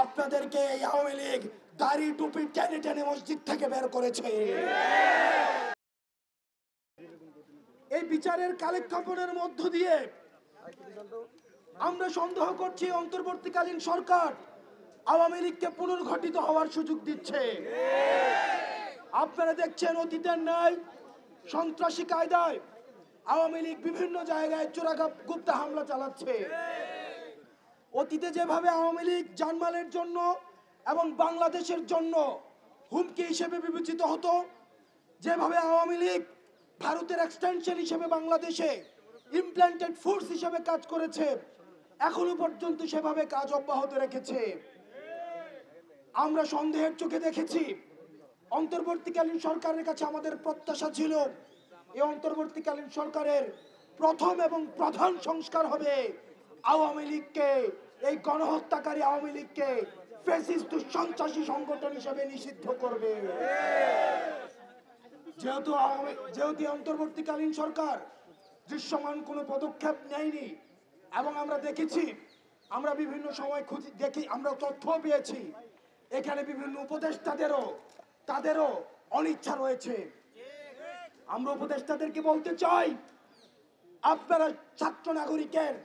আপনাদেরকে এই আওয়ামী লীগ দাড়ি টুপি টেনে টেনে মসজিদ থেকে বের করেছে। এই বিচারের কালেক্ষেপণের মধ্য দিয়ে আমরা সন্দেহ করছি অন্তর্বর্তীকালীন সরকার আওয়ামী লীগকে পুনর্গঠিত হওয়ার সুযোগ দিচ্ছে। আপনারা দেখছেন অতীতের ন্যায় সন্ত্রাসী কায়দায় আওয়ামী লীগ বিভিন্ন জায়গায় চোরাগুপ্তা হামলা চালাচ্ছে। অতীতে যেভাবে আওয়ামী লীগ জানমালের জন্য এবং বাংলাদেশের জন্য হুমকি হিসেবে বিবেচিত হতো, যেভাবে আওয়ামী লীগ ভারতের এক্সটেনশন হিসেবে বাংলাদেশে ইমপ্ল্যান্টেড ফোর্স হিসেবে কাজ করেছে, এখনো পর্যন্ত সেভাবে কাজ অব্যাহত রেখেছে। আমরা সন্দেহের চোখে দেখেছি। অন্তর্বর্তীকালীন সরকারের কাছে আমাদের প্রত্যাশা ছিল এই অন্তর্বর্তীকালীন সরকারের প্রথম এবং প্রধান সংস্কার হবে আওয়ামী লীগকে, এই গণহত্যাকারী আওয়ামী লীগকে ফ্যাসিস্ট সন্ত্রাসী সংগঠন হিসেবে নিষিদ্ধ করবে। যেহেতু অন্তর্বর্তীকালীন সরকার দৃশ্যমান কোনো পদক্ষেপ নেয়নি এবং আমরা দেখেছি, আমরা বিভিন্ন সময় আমরা তথ্য পেয়েছি এখানে বিভিন্ন তাদেরও অনিচ্ছা রয়েছে। আমরা উপদেষ্টাদেরকে বলতে চাই, আপনারা ছাত্র নাগরিকের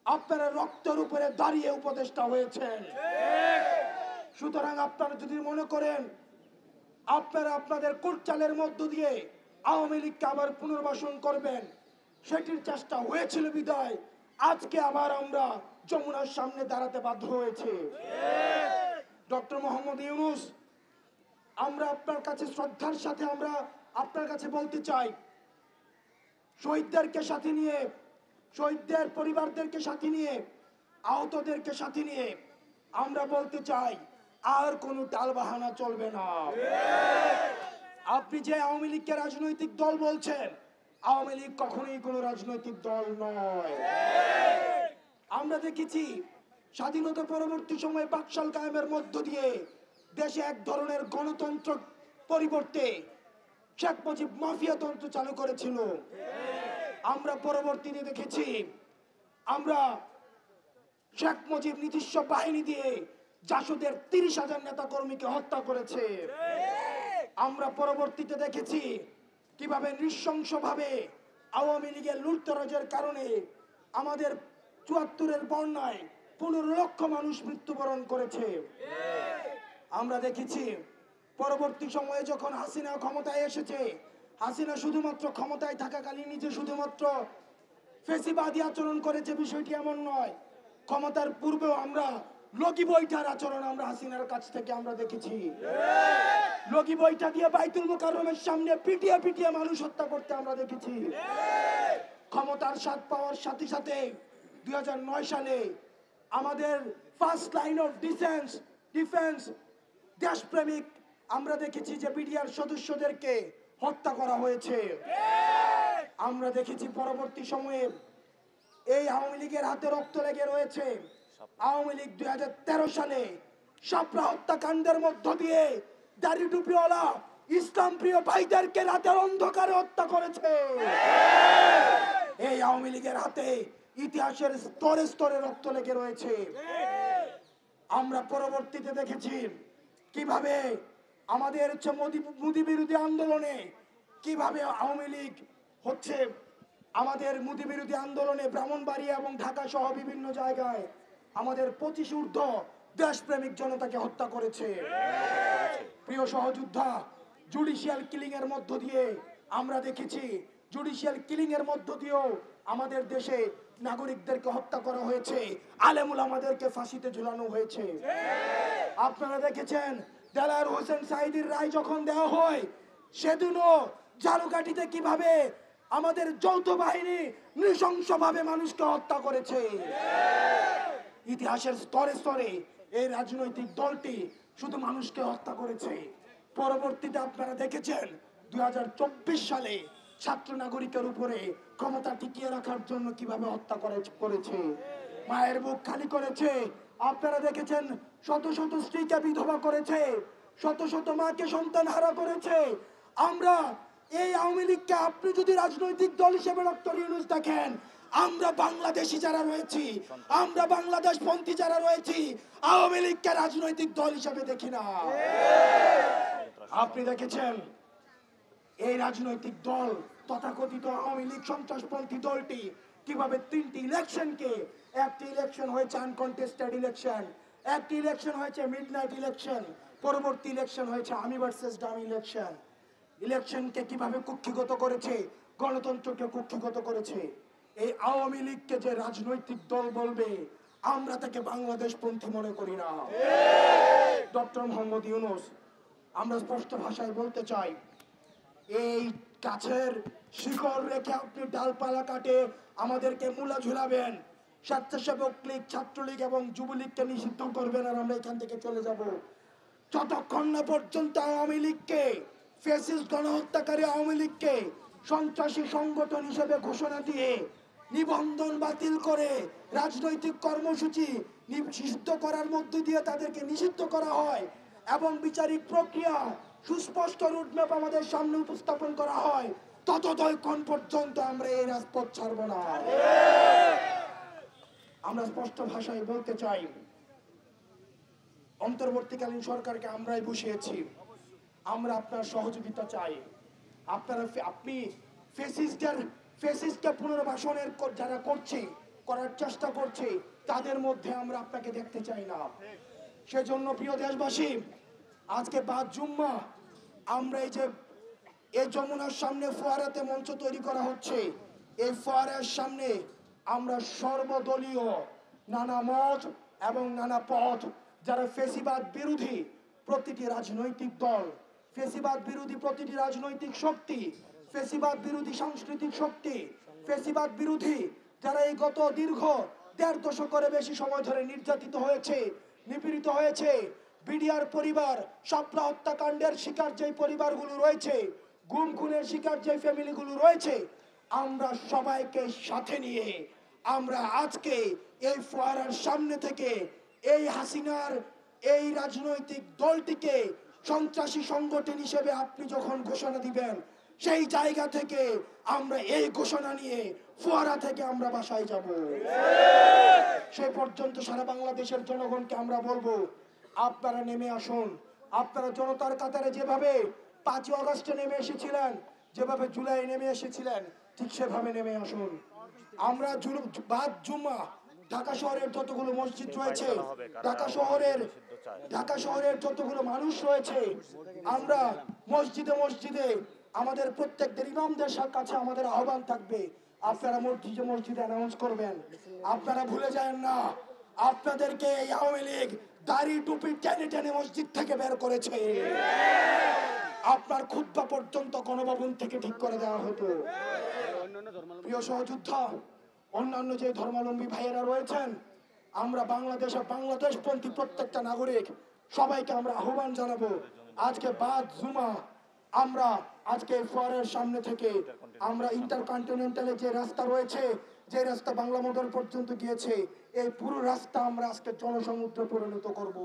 আপনারা রক্তের উপরে দাঁড়িয়ে উপদেষ্টা হয়েছেন। সুতরাং আপনারা যদি মনে করেন আপনারা আপনাদের কুটচালের মধ্য দিয়ে আওয়ামী লীগকে আবার পুনর্বাসন করবেন, সেটির চেষ্টা হয়েছিল বিদায় আজকে আবার আমরা যমুনার সামনে দাঁড়াতে বাধ্য হয়েছে। ডক্টর মোহাম্মদ ইউনূস, আমরা আপনার কাছে শ্রদ্ধার সাথে আমরা আপনার কাছে বলতে চাই, শহীদদেরকে সাথে নিয়ে, শহীদদের পরিবারদেরকে সাথে নিয়ে, আহতদেরকে সাথে নিয়ে আমরা বলতে চাই আর কোনো টালবাহানা চলবে না। আপনি যে আওয়ামী লীগকে রাজনৈতিক দল বলছেন, আওয়ামী লীগ কখনোই কোনো রাজনৈতিক দল নয়। আমরা দেখেছি স্বাধীনতা পরবর্তী সময়ে বাকশাল কায়েমের মধ্য দিয়ে দেশে এক ধরনের গণতন্ত্র পরিবর্তে শেখ মুজিব মাফিয়াতন্ত্র চালু করেছিল। আমরা পরবর্তীতে দেখেছি আমরা শেখ মুজিব নিজস্ব বাহিনী দিয়ে জাসদের 30,000 নেতা কর্মীকে হত্যা করেছে। আমরা পরবর্তীতে দেখেছি কিভাবে নৃশংসভাবে আওয়ামী লীগের লুটতরাজের কারণে আমাদের ৭৪-এর বন্যায় 15 লক্ষ মানুষ মৃত্যুবরণ করেছে। আমরা দেখেছি পরবর্তী সময়ে যখন হাসিনা ক্ষমতায় এসেছে, হাসিনা শুধুমাত্র ক্ষমতায় থাকাকালীন নিজে শুধুমাত্র ফেসিবাদী আচরণ করেছে, বিষয়টি এমন নয়। ক্ষমতার পূর্বেও আমরা লগি বৈঠার আচরণ আমরা হাসিনার কাছ থেকে আমরা দেখেছি। লগি বৈঠা দিয়ে বাইতুল মুকাররমের সামনে পিটিয়ে পিটিয়ে মানুষ হত্যা করতে আমরা দেখেছি। ক্ষমতার স্বাদ পাওয়ার সাথে সাথে 2009 সালে আমাদের ফার্স্ট লাইন অফ ডিফেন্স দেশপ্রেমিক আমরা দেখেছি যে বিডিআর সদস্যদেরকে হত্যা করা হয়েছে। আমরা দেখেছি পরবর্তী সময়ে এই আওয়ামী লীগের হাতে রক্ত লেগে রয়েছে। আওয়ামী লীগ 2013 সালে শাপলা হত্যাকাণ্ডের মধ্য দিয়ে দাড়ি টুপিওয়ালা ইসলাম প্রিয় ভাইদেরকে রাতের অন্ধকারে হত্যা করেছে। এই আওয়ামী লীগের হাতে ইতিহাসের স্তরে স্তরে রক্ত লেগে রয়েছে। আমরা পরবর্তীতে দেখেছি কিভাবে আমাদের মোদি বিরোধী আন্দোলনে কিভাবে আওয়ামী লীগ আমাদের মোদি বিরোধী আন্দোলনে ব্রাহ্মণবাড়িয়া এবং ঢাকা সহ বিভিন্ন জায়গায় আমাদের 25 ঊর্ধ্ব দেশপ্রেমিক জনতাকে হত্যা করেছে। প্রিয় সহযোদ্ধা, জুডিশিয়াল কিলিং এর মধ্য দিয়ে আমরা দেখেছি, জুডিশিয়াল কিলিং এর মধ্য দিয়েও আমাদের দেশে নাগরিকদেরকে হত্যা করা হয়েছে, আলেম উলামাদেরকে ফাঁসিতে ঝুলানো হয়েছে। আপনারা দেখেছেন দেলাওয়ার হোসেন সাঈদীর রায় যখন দেওয়া হয়, সেদিনও ঝালকাঠিতে কিভাবে আমাদের যৌথ বাহিনী নৃশংসভাবে মানুষকে হত্যা করেছে। ইতিহাসের স্তরে স্তরে এই রাজনৈতিক দলটি শুধু মানুষকে হত্যা করেছে। পরবর্তীতে আপনারা দেখেছেন 2024 সালে ছাত্র নাগরিকের উপরে ক্ষমতা টিকিয়ে রাখার জন্য কিভাবে হত্যা করেছে, মায়ের বুক খালি করেছে। আপনারা দেখেছেন শত শত স্ত্রীকে বিধবা করেছে, শত শত মাকে সন্তান হারা করেছে। আমরা এই আওয়ামী লীগকে আপনি যদি রাজনৈতিক দল হিসেবে ডক্টর ইউনূস দেখেন, আমরা বাংলাদেশি যারা রয়েছি, আমরা বাংলাদেশ পন্থী যারা রয়েছি, আওয়ামী লীগকে রাজনৈতিক দল হিসেবে দেখি না। আপনি দেখেছেন এই রাজনৈতিক দল তথাকথিত আওয়ামী লীগ সন্ত্রাসপন্থী দলটি কিভাবে 3টি ইলেকশনকে, একটি ইলেকশন হয়েছে আনকন্টেস্টেড ইলেকশন, একটি ইলেকশন হয়েছে মিডনাইট ইলেকশন, পরবর্তী ইলেকশন হয়েছে আমি ভার্সেস ডামি ইলেকশন, ইলেকশনকে কিভাবে কুক্ষিগত করেছে, গণতন্ত্রকে কুক্ষিগত করেছে। এই আওয়ামী লীগকে যে রাজনৈতিক দল বলবে, আমরা তাকে বাংলাদেশপন্থী মনে করি না। ডক্টর মোহাম্মদ ইউনূস, আমরা স্পষ্ট ভাষায় বলতে চাই, এই গাছের শিকড় রেখে আপনি ডালপালা কাটে আমাদেরকে মূলা ঝুলাবেন, স্বেচ্ছাসেবক লীগ, ছাত্রলীগ এবং যুবলীগকে নিষিদ্ধ করবেন, আর আমরা এখান থেকে চলে যাব। যতক্ষণ না পর্যন্ত আওয়ামী লীগকে, ফ্যাসিস্ট গণহত্যাকারী আওয়ামী লীগকে সন্ত্রাসী সংগঠন হিসেবে ঘোষণা দিয়ে নিবন্ধন বাতিল করে রাজনৈতিক কর্মসূচি নিষিদ্ধ করার মধ্য দিয়ে তাদেরকে নিষিদ্ধ করা হয় এবং বিচারিক প্রক্রিয়া সুস্পষ্ট রুটম্যাপ আমাদের সামনে উপস্থাপন করা হয়, ততক্ষণ পর্যন্ত আমরা এই রাজপথ ছাড়ব না। আমরা স্পষ্ট ভাষায় বলতে চাই, অন্তর্বর্তীকালীন সরকারকে আমরাই বসিয়েছি, আমরা আপনার সহযোগিতা চাই। আপনি ফ্যাসিস্টকে পুনর্বাসনের যারা করার চেষ্টা করছে, তাদের মধ্যে আমরা আপনাকে দেখতে চাই না। সেজন্য প্রিয় দেশবাসী, আজকে 5 জুম্মা আমরা এই যমুনার সামনে ফোয়ারাতে মঞ্চ তৈরি করা হচ্ছে, এই ফোয়ারার সামনে আমরা সর্বদলীয় নানা মত এবং নানা পথ, যারা ফ্যাসিবাদ বিরোধী প্রতিটি রাজনৈতিক দল, ফ্যাসিবাদ বিরোধী প্রতিটি রাজনৈতিক শক্তি, ফ্যাসিবাদ বিরোধী সাংস্কৃতিক শক্তি, ফ্যাসিবাদ বিরোধী যারা এই গত দীর্ঘ 1.5 দশকের বেশি সময় ধরে নির্যাতিত হয়েছে, নিপীড়িত হয়েছে, বিডিআর পরিবার, শাপলা হত্যাকাণ্ডের শিকার যে পরিবারগুলো রয়েছে, গুম খুনের শিকার যে ফ্যামিলিগুলো রয়েছে, আমরা সবাইকে সাথে নিয়ে আমরা আজকে এই ফোয়ারার সামনে থেকে এই হাসিনার এই রাজনৈতিক দলটিকে সন্ত্রাসী সংগঠন হিসেবে আপনি যখন ঘোষণা দিবেন, সেই জায়গা থেকে আমরা এই ঘোষণা নিয়ে ফোয়ারা থেকে আমরা বাসায় যাব। সেই পর্যন্ত সারা বাংলাদেশের জনগণকে আমরা বলবো, আপনারা নেমে আসুন। আপনারা জনতার কাতারে যেভাবে 5ই আগস্টে নেমে এসেছিলেন, যেভাবে জুলাই নেমে এসেছিলেন, ঠিক সেভাবে নেমে আসুন। আমরা 5 জুম্মা ঢাকা শহরের যতগুলো মসজিদ রয়েছে, ঢাকা শহরের যতগুলো মানুষ রয়েছে, আমরা মসজিদে মসজিদে আমাদের প্রত্যেকদের ইমামদের কাছে আমাদের আহ্বান থাকবে, আপনারা মসজিদে মসজিদে অ্যানাউন্স করবেন। আপনারা ভুলে যান না, আপনাদেরকে এই আওয়ামী লীগ দাড়ি টুপি টেনে টেনে মসজিদ থেকে বের করেছে। আপনার খুতবা পর্যন্ত গণভবন থেকে ঠিক করে দেওয়া হতো। প্রিয় সহযোদ্ধা, অন্যান্য যে ধর্মাবলম্বী ভাইয়েরা রয়েছেন, আমরা বাংলাদেশপন্থী প্রত্যেকটা নাগরিক সবাইকে আমরা আহ্বান জানাবো, আজকে 5 জুমা আমরা আজকে ফোয়ারার সামনে থেকে আমরা ইন্টারকন্টিনেন্টালে যে রাস্তা রয়েছে, যে রাস্তা বাংলা মোটর পর্যন্ত গিয়েছে, এই পুরো রাস্তা আমরা আজকে জনসমুদ্রে পরিণত করব।